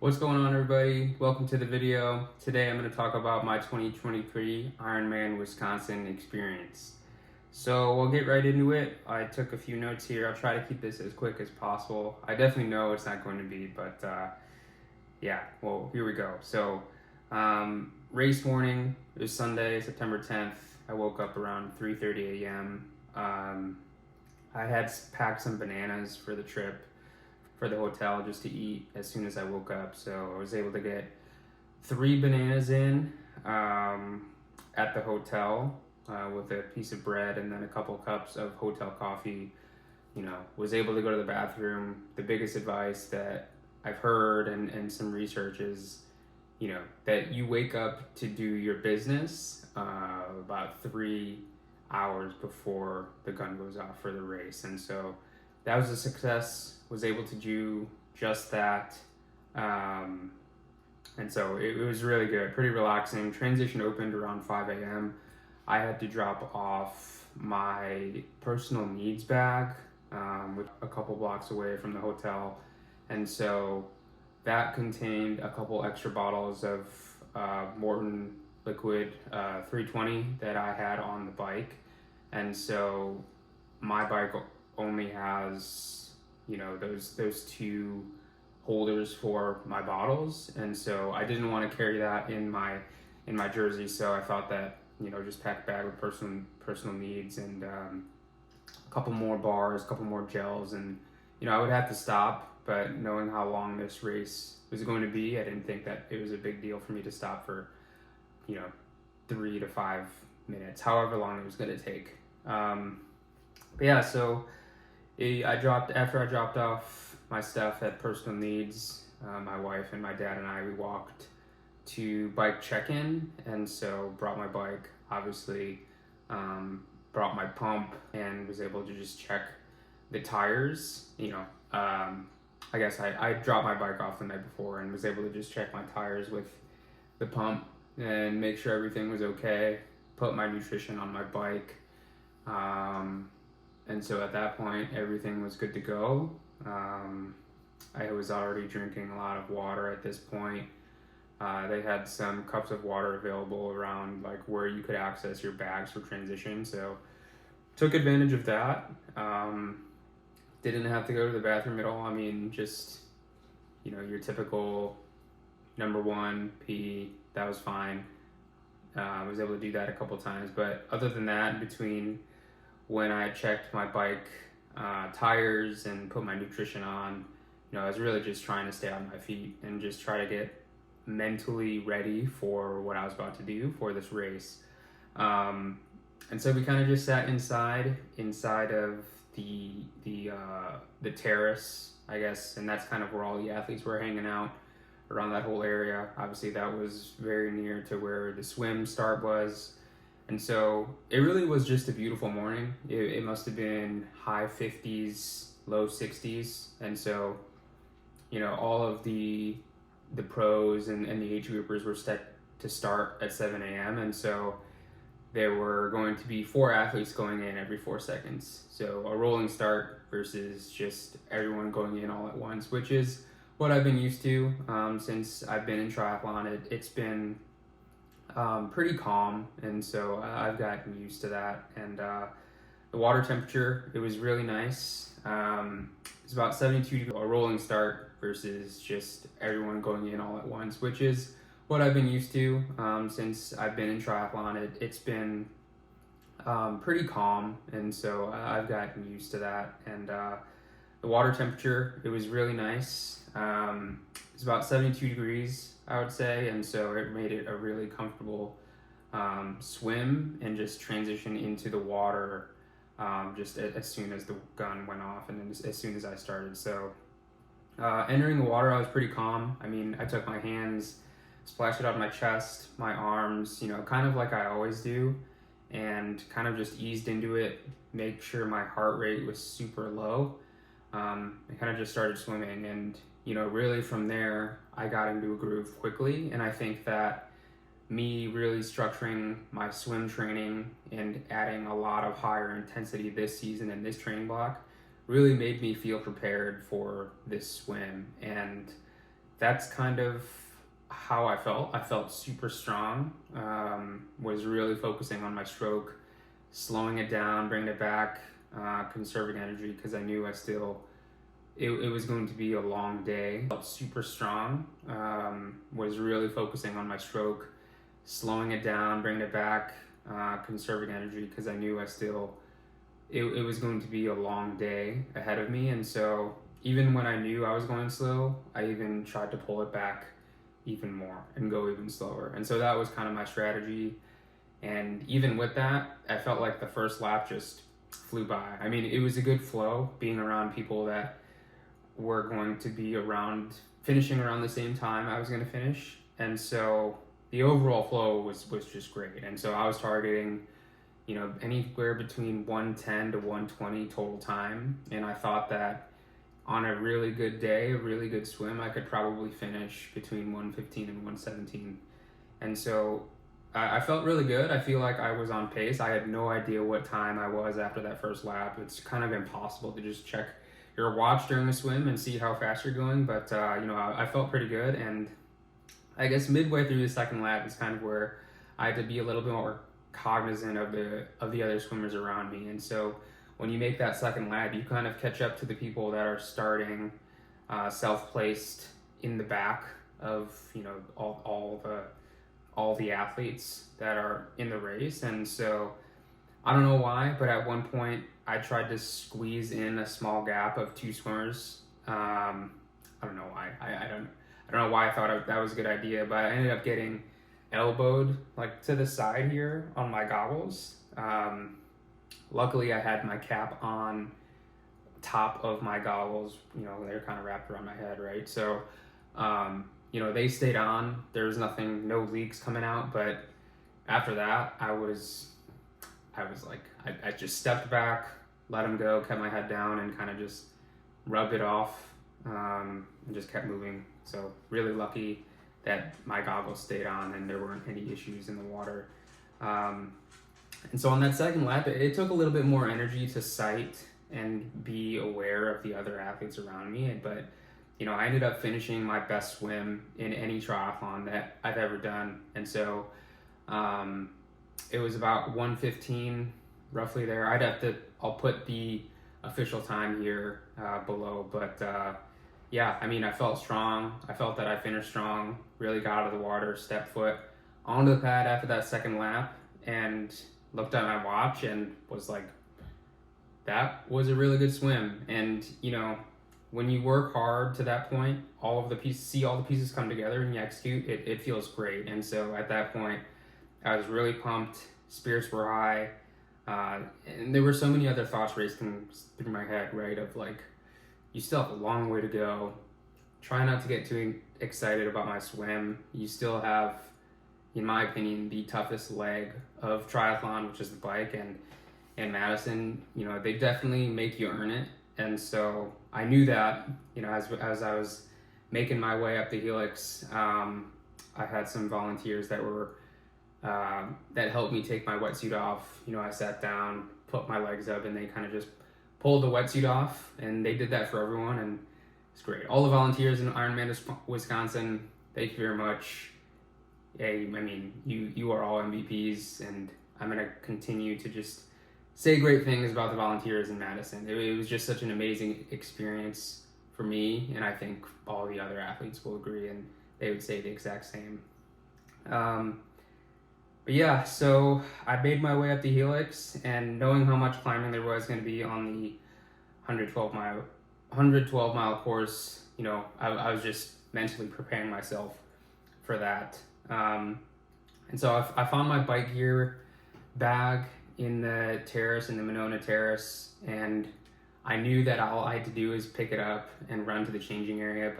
What's going on, everybody? Welcome to the video. Today I'm going to talk about my 2023 Ironman Wisconsin experience. So we'll get right into it. I took a few notes here. I'll try to keep this as quick as possible. I definitely know it's not going to be, but yeah, well, here we go. So race morning, it was Sunday, September 10th. I woke up around 3:30 a.m. I had packed some bananas for the trip for the hotel just to eat as soon as I woke up. So I was able to get 3 bananas in at the hotel with a piece of bread and then a couple cups of hotel coffee. Was able to go to the bathroom. The biggest advice that I've heard and some research is, that you wake up to do your business about 3 hours before the gun goes off for the race. And so that was a success. Was able to do just that. And so it was really good, pretty relaxing. Transition opened around 5 a.m. I had to drop off my personal needs bag with a couple blocks away from the hotel. And so that contained a couple extra bottles of Morton liquid 320 that I had on the bike. And so my bike only has those 2 holders for my bottles, and so I didn't want to carry that in my jersey. So I thought that just pack a bag with personal needs and a couple more bars, a couple more gels, and I would have to stop. But knowing how long this race was going to be, I didn't think that it was a big deal for me to stop for 3 to 5 minutes, however long it was going to take. But yeah, so after I dropped off my stuff at personal needs, my wife and my dad and I, we walked to bike check-in, and so brought my bike, obviously, brought my pump, and was able to just check the tires. I guess I dropped my bike off the night before and was able to just check my tires with the pump and make sure everything was okay, put my nutrition on my bike. And so at that point, everything was good to go. I was already drinking a lot of water at this point. They had some cups of water available around where you could access your bags for transition. So took advantage of that. Didn't have to go to the bathroom at all. I mean, just, your typical number 1 pee, that was fine. I was able to do that a couple times. But other than that, between when I checked my bike tires and put my nutrition on, I was really just trying to stay on my feet and just try to get mentally ready for what I was about to do for this race. And so we kind of just sat inside of the terrace, I guess, and that's kind of where all the athletes were hanging out around that whole area. Obviously, that was very near to where the swim start was. And so it really was just a beautiful morning. It must have been high 50s, low 60s. And so, all of the pros and the age groupers were set to start at 7 a.m. And so there were going to be 4 athletes going in every 4 seconds. So a rolling start versus just everyone going in all at once, which is what I've been used to since I've been in triathlon. It's been pretty calm, and so I've gotten used to that. And the water temperature, it was really nice. It's about 72 degrees, a rolling start versus just everyone going in all at once, which is what I've been used to since I've been in triathlon. It's been pretty calm, and so I've gotten used to that. And the water temperature, it was really nice. It's about 72 degrees, I would say, and so it made it a really comfortable swim and just transition into the water just as soon as the gun went off and then as soon as I started. So entering the water, I was pretty calm. I mean, I took my hands, splashed it on my chest, my arms, kind of like I always do, and kind of just eased into it, make sure my heart rate was super low. I kind of just started swimming, and really from there, I got into a groove quickly. And I think that me really structuring my swim training and adding a lot of higher intensity this season in this training block really made me feel prepared for this swim. And that's kind of how I felt. I felt super strong. Was really focusing on my stroke, slowing it down, bringing it back, conserving energy because I knew it was going to be a long day. Felt super strong. Was really focusing on my stroke, slowing it down, bringing it back, conserving energy because I knew it was going to be a long day ahead of me. And so even when I knew I was going slow, I even tried to pull it back even more and go even slower. And so that was kind of my strategy. And even with that, I felt like the first lap just flew by. I mean, it was a good flow being around people that were going to be finishing around the same time I was going to finish. And so the overall flow was just great. And so I was targeting, anywhere between 110 to 120 total time. And I thought that on a really good day, a really good swim, I could probably finish between 115 and 117. And so I felt really good. I feel like I was on pace. I had no idea what time I was after that first lap. It's kind of impossible to just check your watch during a swim and see how fast you're going. But, I felt pretty good. And I guess midway through the second lap is kind of where I had to be a little bit more cognizant of the other swimmers around me. And so when you make that second lap, you kind of catch up to the people that are starting self-placed in the back of all the athletes that are in the race. And so I don't know why, but at one point I tried to squeeze in a small gap of two swimmers. I don't know why. I don't know why I thought that was a good idea, but I ended up getting elbowed like to the side here on my goggles. Luckily, I had my cap on top of my goggles. They're kind of wrapped around my head, right? So, they stayed on. There was no leaks coming out. But after that, I was like, I just stepped back, let them go, kept my head down, and kind of just rubbed it off, and just kept moving. So really lucky that my goggles stayed on and there weren't any issues in the water. And so on that second lap, it took a little bit more energy to sight and be aware of the other athletes around me. But, I ended up finishing my best swim in any triathlon that I've ever done. And so it was about 1:15, roughly there. I'll put the official time here below. But I felt strong. I felt that I finished strong, really got out of the water, stepped foot onto the pad after that second lap, and looked at my watch and was like, that was a really good swim. And when you work hard to that point, all the pieces come together and you execute, it feels great. And so at that point I was really pumped, spirits were high, and there were so many other thoughts racing through my head, right? Of like, you still have a long way to go, try not to get too excited about my swim. You still have, in my opinion, the toughest leg of triathlon, which is the bike, and Madison, they definitely make you earn it. And so I knew that, as I was making my way up the helix, I had some volunteers that helped me take my wetsuit off. I sat down, put my legs up, and they kind of just pulled the wetsuit off, and they did that for everyone, and it's great. All the volunteers in Ironman Wisconsin, thank you very much. I mean, you are all MVPs, and I'm going to continue to just say great things about the volunteers in Madison. It was just such an amazing experience for me, and I think all the other athletes will agree, and they would say the exact same. But yeah, so I made my way up the helix, and knowing how much climbing there was going to be on the 112 mile course, I was just mentally preparing myself for that. And so I found my bike gear bag in the terrace, in the Monona Terrace, and I knew that all I had to do is pick it up and run to the changing area.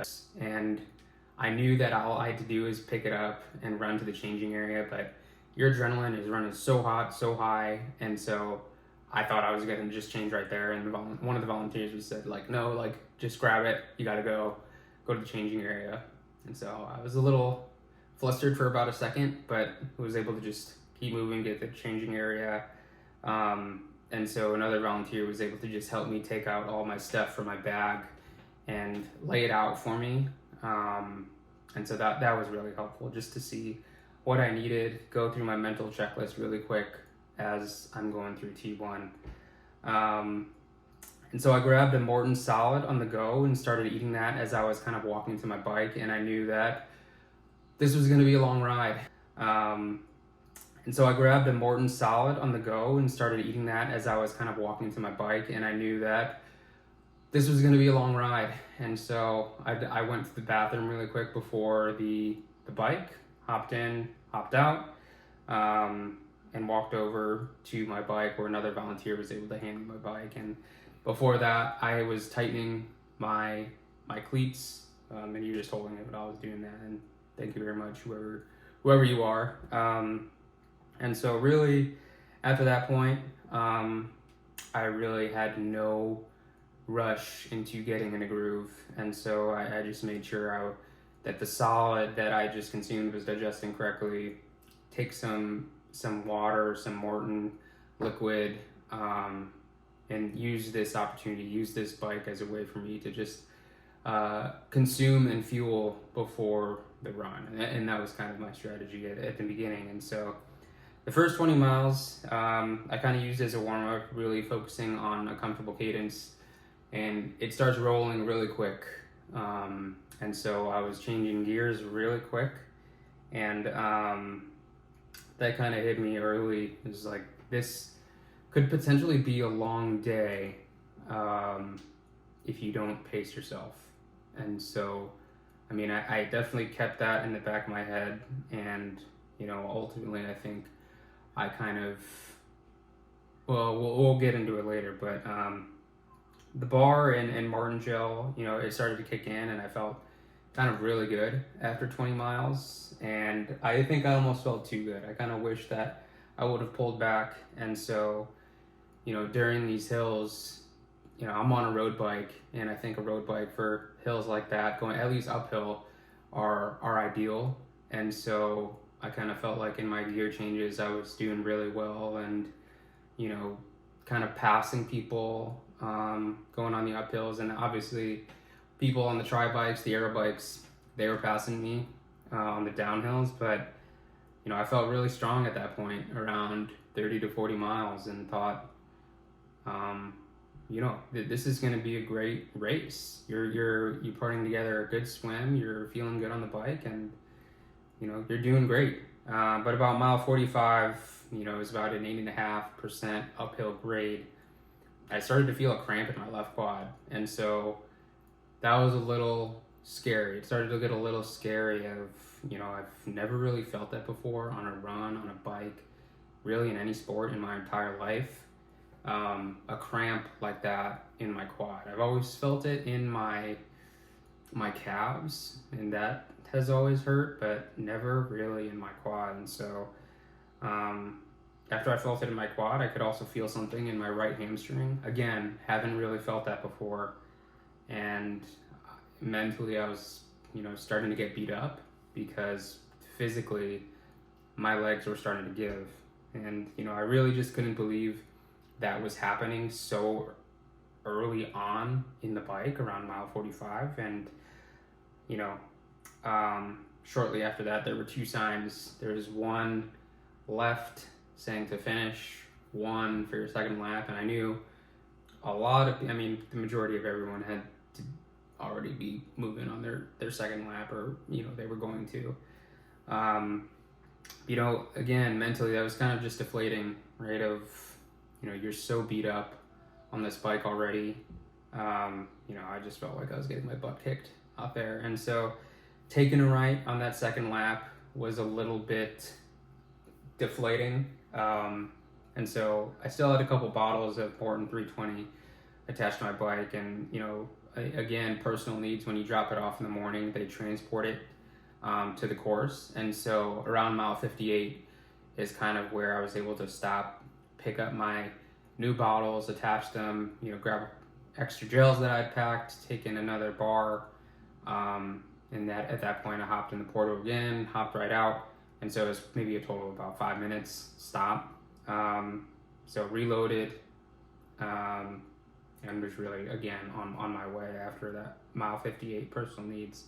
But your adrenaline is running so hot, so high, and so I thought I was gonna just change right there. And one of the volunteers was said, like, no, like, just grab it. You gotta go to the changing area. And so I was a little flustered for about a second, but was able to just keep moving, get to the changing area. And so another volunteer was able to just help me take out all my stuff from my bag and lay it out for me. And so that was really helpful, just to see what I needed, go through my mental checklist really quick as I'm going through T1. And so I grabbed a Morton salad on the go and started eating that as I was kind of walking to my bike, and I knew that this was going to be a long ride. And so I grabbed a Morton salad on the go and started eating that as I was kind of walking to my bike, and I knew that this was going to be a long ride. And so I went to the bathroom really quick before the bike, hopped in, hopped out, and walked over to my bike where another volunteer was able to hand me my bike. And before that, I was tightening my cleats, and you're just holding it, but I was doing that. And thank you very much, whoever you are. And so really, after that point, I really had no rush into getting in a groove. And so I just made sure that the solid that I just consumed was digesting correctly. Take some water, some Morton liquid, and use this opportunity, use this bike as a way for me to just consume and fuel before the run. And that was kind of my strategy at the beginning. And so the first 20 miles, I kind of used as a warm-up, really focusing on a comfortable cadence, and it starts rolling really quick. And so I was changing gears really quick, and that kind of hit me early. It was like, this could potentially be a long day if you don't pace yourself. And so, I mean, I definitely kept that in the back of my head, and, you know, ultimately I think I kind of, well, we'll get into it later, but the bar and Martin gel, you know, it started to kick in, and I felt kind of really good after 20 miles, and I think I almost felt too good. I kind of wish that I would have pulled back. And so, you know, during these hills, you know, I'm on a road bike, and I think a road bike for hills like that, going at least uphill, are ideal. And so I kind of felt like in my gear changes, I was doing really well, and, you know, kind of passing people going on the uphills. And obviously people on the tri bikes, the aero bikes, they were passing me on the downhills. But, you know, I felt really strong at that point, around 30 to 40 miles, and thought, you know, this is going to be a great race. You're putting together a good swim, you're feeling good on the bike, and, you know, you're doing great. But about mile 45, you know, it was about an 8.5% uphill grade. I started to feel a cramp in my left quad. And so that was a little scary. It started to get a little scary of, you know, I've never really felt that before on a run, on a bike, really in any sport in my entire life. A cramp like that in my quad. I've always felt it in my calves, and that has always hurt, but never really in my quad. And so after I felt it in my quad, I could also feel something in my right hamstring. Again, haven't really felt that before. And mentally I was, you know, starting to get beat up, because physically my legs were starting to give. And, you know, I really just couldn't believe that was happening so early on in the bike, around mile 45. And, you know, shortly after that, there were two signs. There was one left saying to finish, one for your second lap. And I knew the majority of everyone had to already be moving on their second lap, or, you know, they were going to. You know, again, mentally, that was kind of just deflating, right? Of, you know, you're so beat up on this bike already. You know, I just felt like I was getting my butt kicked out there. And so taking a right on that second lap was a little bit deflating. And so I still had a couple bottles of Morton 320 attached to my bike. And, you know, again, personal needs, when you drop it off in the morning, they transport it to the course. And so around mile 58 is kind of where I was able to stop, pick up my new bottles, attach them, you know, grab extra gels that I'd packed, take in another bar. And that at that point I hopped in the portal again, hopped right out. And so it was maybe a total of about 5 minutes stop. So reloaded, and was really, again, on my way after that mile 58 personal needs.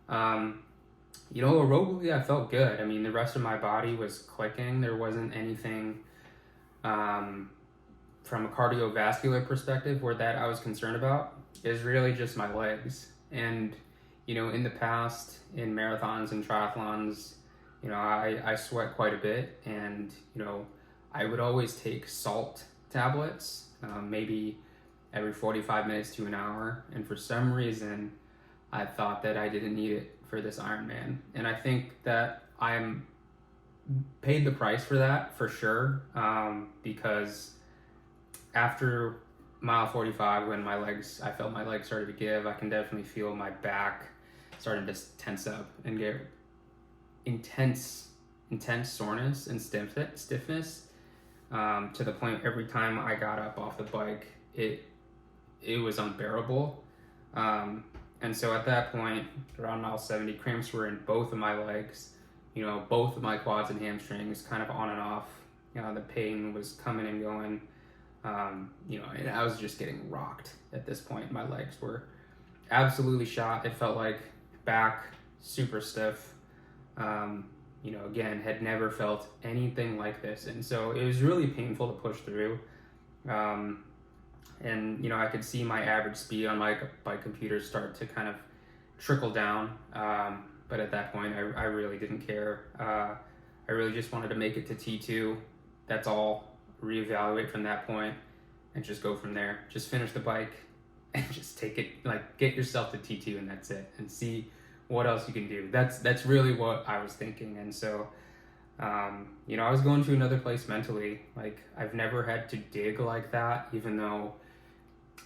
Aerobically, I felt good. I mean, the rest of my body was clicking. There wasn't anything um, from a cardiovascular perspective where that I was concerned about. Is really just my legs. And, in the past, in marathons and triathlons, I sweat quite a bit. And, I would always take salt tablets, maybe every 45 minutes to an hour. And for some reason, I thought that I didn't need it for this Ironman. And I think that I'm paid the price for that for sure, because after mile 45, when I felt my legs started to give, I can definitely feel my back starting to tense up and get intense soreness and stiffness, to the point every time I got up off the bike, it was unbearable. And so at that point, around mile 70, cramps were in both of my legs, both of my quads and hamstrings, kind of on and off. The pain was coming and going. And I was just getting rocked at this point. My legs were absolutely shot. It felt like back super stiff. Again, had never felt anything like this. And so it was really painful to push through. And I could see my average speed on my bike computer start to kind of trickle down. But at that point, I really didn't care. I really just wanted to make it to T2. That's all. Reevaluate from that point and just go from there. Just finish the bike and just take it, get yourself to T2, and that's it, and see what else you can do. That's really what I was thinking. And so I was going to another place mentally. I've never had to dig like that, even though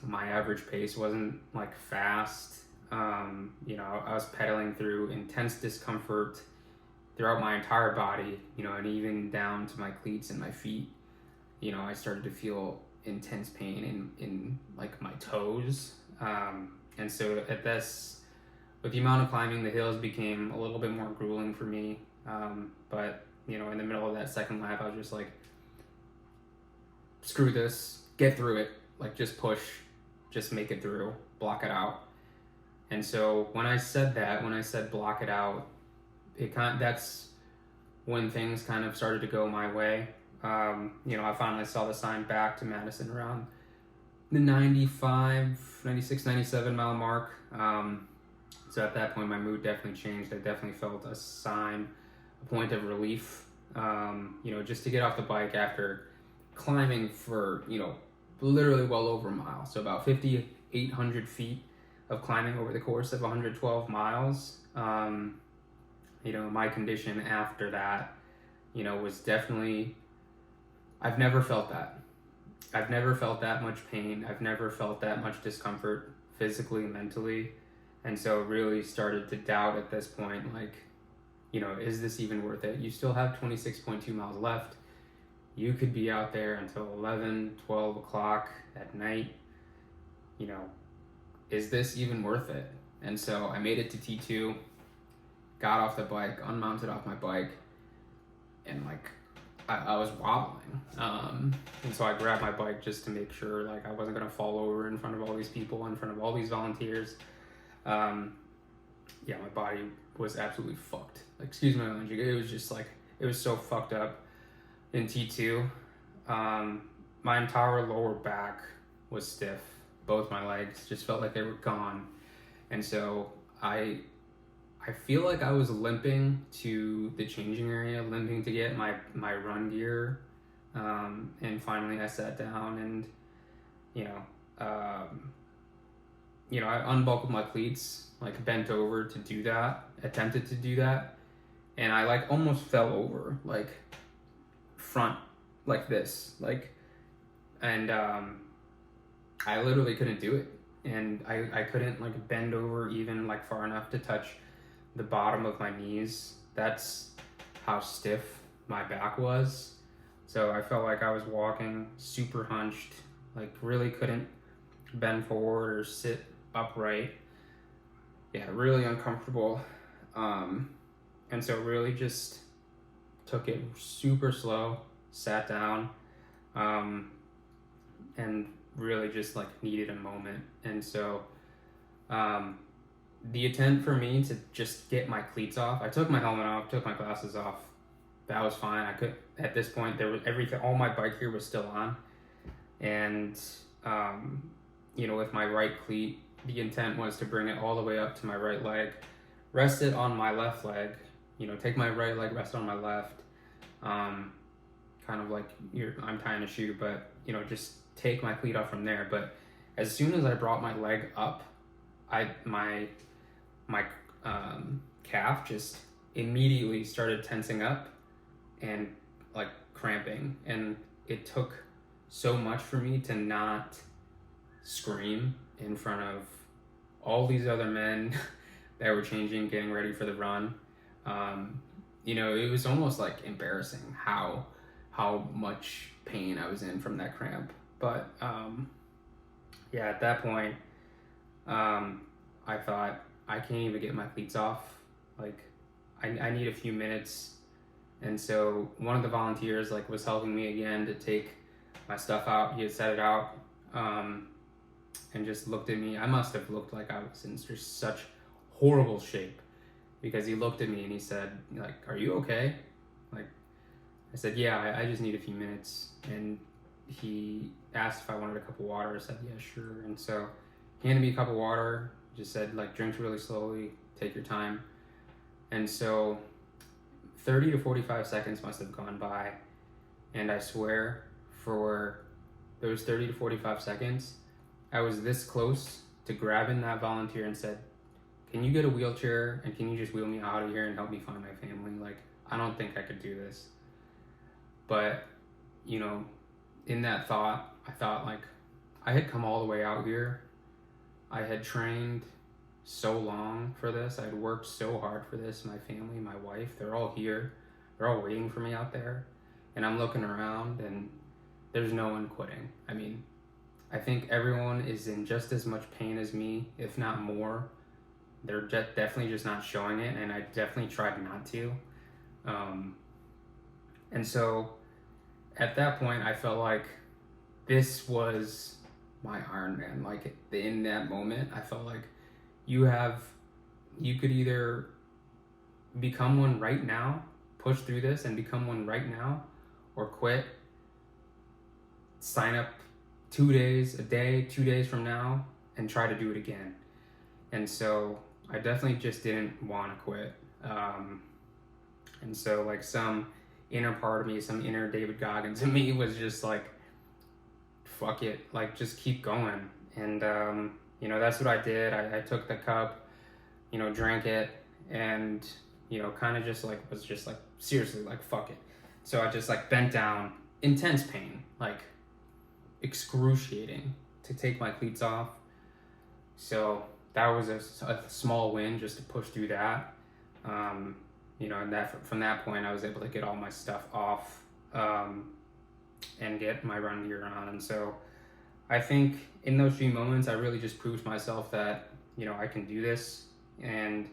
my average pace wasn't fast. I was pedaling through intense discomfort throughout my entire body, and even down to my cleats and my feet. I started to feel intense pain in my toes. And so at this, with the amount of climbing, the hills became a little bit more grueling for me. But, in the middle of that second lap, I was just screw this, get through it, just push, just make it through, block it out. And so when I said block it out, that's when things kind of started to go my way. I finally saw the sign back to Madison around the 96, 97 mile mark. So at that point, my mood definitely changed. I definitely felt a sign, a point of relief, just to get off the bike after climbing for, literally well over a mile. So about 5,800 feet of climbing over the course of 112 miles. My condition after that, was definitely, I've never felt that. I've never felt that much pain. I've never felt that much discomfort physically, mentally. And so really started to doubt at this point, is this even worth it? You still have 26.2 miles left. You could be out there until 11, 12 o'clock at night. Is this even worth it? And so I made it to T2, got off the bike, unmounted off my bike, and I was wobbling. And so I grabbed my bike just to make sure I wasn't gonna fall over in front of all these people, in front of all these volunteers. My body was absolutely fucked. Excuse my language. It was just it was so fucked up in T2. My entire lower back was stiff. Both my legs just felt like they were gone. And so I feel like I was limping to the changing area, limping to get my run gear. And finally I sat down and, I unbuckled my cleats, bent over to do that, attempted to do that. And I almost fell over, front, this, and I literally couldn't do it. And I couldn't bend over even far enough to touch the bottom of my knees. That's how stiff my back was. So I felt like I was walking super hunched, really couldn't bend forward or sit upright. Yeah, really uncomfortable. And so really just took it super slow, sat down, and really just needed a moment. And so the intent for me to just get my cleats off. I took my helmet off, took my glasses off. That was fine. I could, at this point, there was everything, all my bike gear was still on. And, with my right cleat, the intent was to bring it all the way up to my right leg, rest it on my left leg, take my right leg, rest on my left, kind of like I'm tying a shoe, but, just take my cleat off from there. But as soon as I brought my leg up, my calf just immediately started tensing up and like cramping, and it took so much for me to not scream in front of all these other men that were changing, getting ready for the run. It was almost like embarrassing how much pain I was in from that cramp. But at that point, I thought, I can't even get my cleats off. Like, I need a few minutes. And so one of the volunteers was helping me again to take my stuff out. He had set it out, and just looked at me. I must have looked like I was in just such horrible shape, because he looked at me and he said, "Are you okay?" I said, "Yeah, I just need a few minutes." And he asked if I wanted a cup of water. I said, "Yeah, sure." And so he handed me a cup of water, just said, drink really slowly, take your time. And so 30 to 45 seconds must have gone by, and I swear, for those 30 to 45 seconds, I was this close to grabbing that volunteer and said, "Can you get a wheelchair, and can you just wheel me out of here and help me find my family? I don't think I could do this." But, in that thought, I thought, I had come all the way out here. I had trained so long for this. I had worked so hard for this. My family, my wife, they're all here. They're all waiting for me out there. And I'm looking around, and there's no one quitting. I mean, I think everyone is in just as much pain as me, if not more. They're definitely just not showing it, and I definitely tried not to. And so at that point, I felt like this was my Ironman. In that moment, I felt like you could either become one right now, push through this and become one right now, or quit, sign up 2 days from now, and try to do it again. And so I definitely just didn't want to quit. And so some inner part of me, some inner David Goggins in me was just fuck it, just keep going. And that's what I did. I took the cup, drank it, and kind of just was just seriously fuck it. So I just bent down, intense pain, excruciating, to take my cleats off. So that was a small win, just to push through that. And that from that point, I was able to get all my stuff off, and get my run gear on. And so I think in those few moments, I really just proved to myself that, I can do this. And,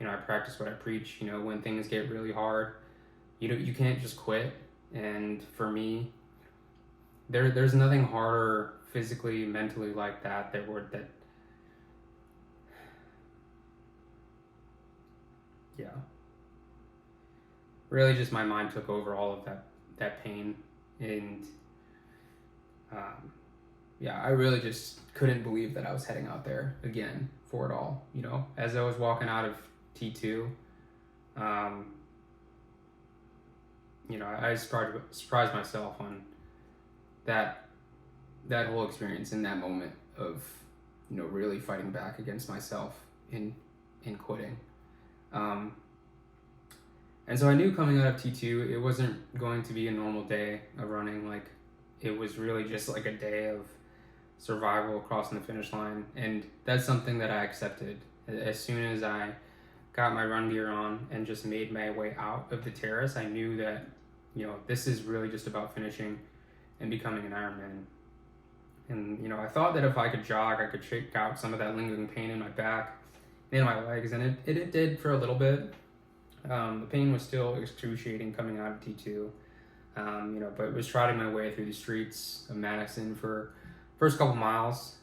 I practice what I preach. When things get really hard, you can't just quit. And for me, there's nothing harder physically, mentally really just my mind took over all of that pain. And I really just couldn't believe that I was heading out there again for it all. As I was walking out of T2, I surprised myself on that whole experience in that moment of, really fighting back against myself in quitting. And so I knew coming out of T2, it wasn't going to be a normal day of running. It was really just a day of survival, crossing the finish line. And that's something that I accepted. As soon as I got my run gear on and just made my way out of the terrace, I knew that, this is really just about finishing and becoming an Ironman. And, I thought that if I could jog, I could shake out some of that lingering pain in my back and in my legs. And it did for a little bit. The pain was still excruciating coming out of T2, but it was trotting my way through the streets of Madison for first couple miles.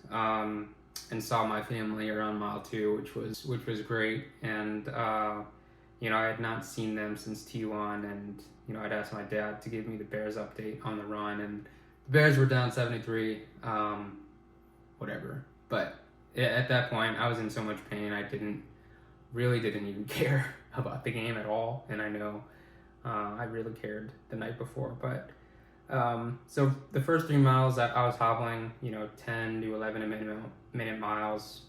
saw my family around mile 2, which was great. And I had not seen them since T1, and I'd asked my dad to give me the Bears update on the run, and the Bears were down 73, whatever. But at that point, I was in so much pain, I really didn't even care about the game at all. And I know I really cared the night before. But so the first 3 miles, I was hobbling, 10 to 11 minute miles.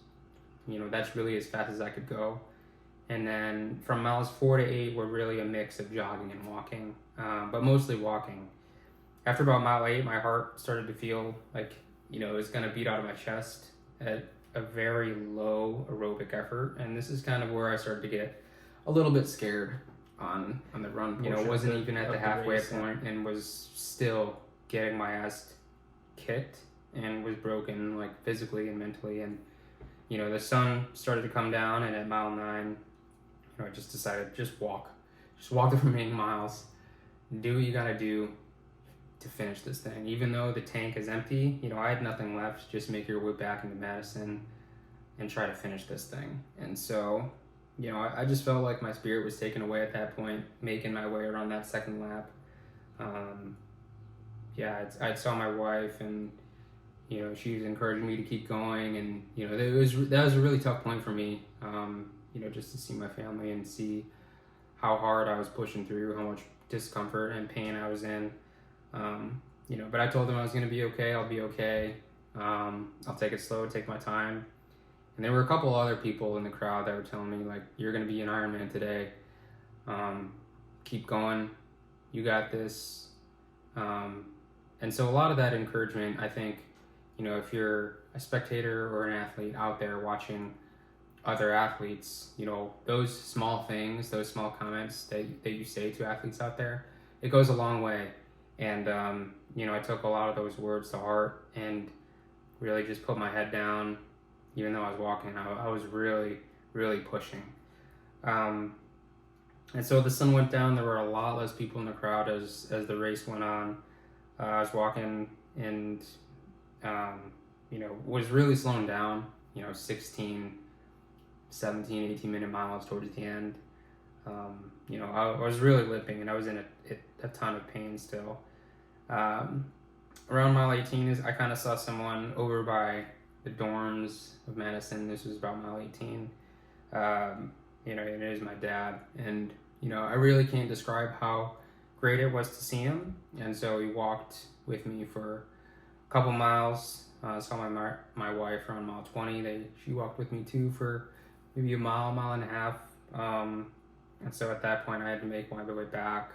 That's really as fast as I could go. And then from miles 4 to 8 were really a mix of jogging and walking, but mostly walking. After about mile 8, my heart started to feel like, it was going to beat out of my chest at a very low aerobic effort. And this is kind of where I started to get a little bit scared on the run. Wasn't even at the halfway point and was still getting my ass kicked and was broken, like physically and mentally. And, the sun started to come down, and at mile 9, I just decided, just walk the remaining miles, do what you gotta do to finish this thing. Even though the tank is empty, I had nothing left. Just make your way back into Madison and try to finish this thing. And so, I just felt like my spirit was taken away at that point, making my way around that second lap. I saw my wife, and she was encouraging me to keep going, and that was a really tough point for me. Just to see my family and see how hard I was pushing through, how much discomfort and pain I was in. But I told them I was going to be okay. I'll be okay. I'll take it slow, take my time. And there were a couple other people in the crowd that were telling me, like, you're going to be an Ironman today. Keep going. You got this. And so a lot of that encouragement, I think, if you're a spectator or an athlete out there watching other athletes, those small things, those small comments that you say to athletes out there, it goes a long way. And I took a lot of those words to heart and really just put my head down. Even though I was walking, I was really, really pushing. And so the sun went down. There were a lot less people in the crowd as the race went on. I was walking and was really slowing down, 16, 17, 18 minute miles towards the end. I was really limping, and I was in a ton of pain still. Around mile 18, I kind of saw someone over by the dorms of Madison. This was about mile 18. And it is my dad. And, I really can't describe how great it was to see him. And so he walked with me for a couple miles. I saw my wife around mile 20. She walked with me too for maybe a mile and a half. And so at that point I had to make my way back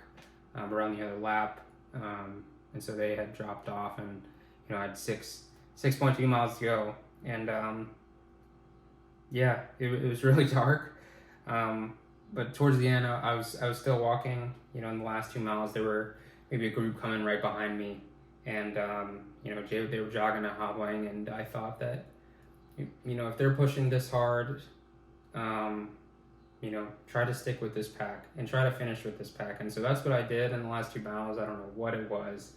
around the other lap. And so they had dropped off, and I had 6.2 miles to go. And it was really dark. But towards the end, I was still walking. In the last 2 miles, there were maybe a group coming right behind me, and they were jogging and hobbling, and I thought that if they're pushing this hard, try to stick with this pack and try to finish with this pack. And so that's what I did in the last 2 miles. I don't know what it was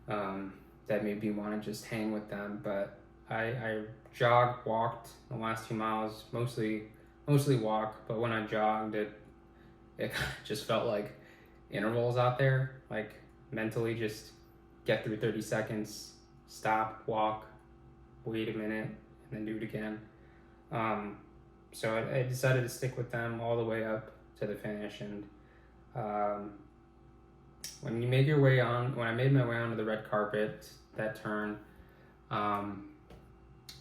that made me want to just hang with them, but I jogged, walked the last 2 miles, mostly walk, but when I jogged, it just felt like intervals out there, like mentally just get through 30 seconds, stop, walk, wait a minute, and then do it again. So I decided to stick with them all the way up to the finish. And when I made my way onto the red carpet, that turn,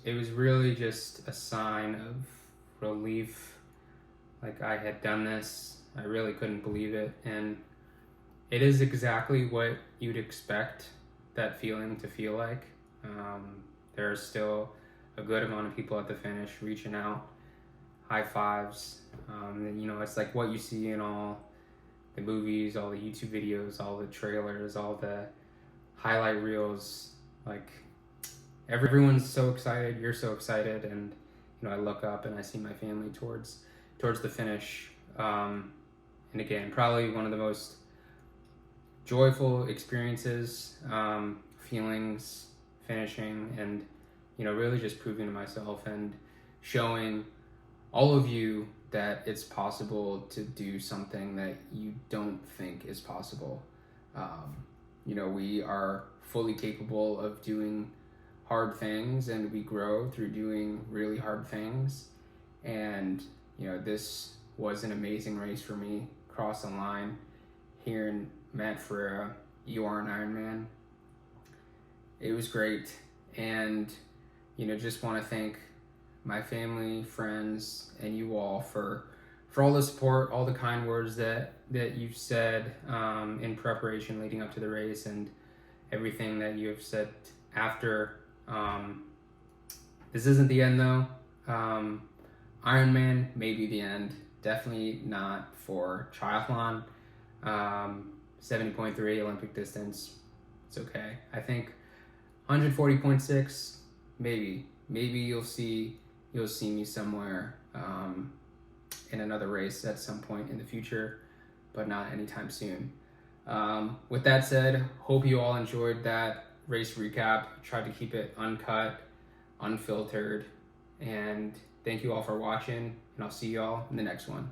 it was really just a sign of relief. Like, I had done this. I really couldn't believe it. And it is exactly what you'd expect that feeling to feel like. There are still a good amount of people at the finish reaching out, high fives. It's like what you see in all the movies, all the YouTube videos, all the trailers, all the highlight reels. Like, everyone's so excited, you're so excited, and I look up and I see my family towards the finish. And again, probably one of the most joyful experiences, feelings, finishing. And really just proving to myself and showing all of you that it's possible to do something that you don't think is possible. We are fully capable of doing hard things, and we grow through doing really hard things. And this was an amazing race for me. Cross the line here in Matt for You Are an Ironman. It was great, and just want to thank my family, friends, and you all for all the support, all the kind words that you've said in preparation leading up to the race, and everything that you have said after. This isn't the end though. Ironman may be the end. Definitely not for triathlon. 70.3 Olympic distance. It's okay. I think 140.6. Maybe you'll see me somewhere in another race at some point in the future, but not anytime soon. With that said, hope you all enjoyed that race recap. Tried to keep it uncut, unfiltered, and thank you all for watching, and I'll see you all in the next one.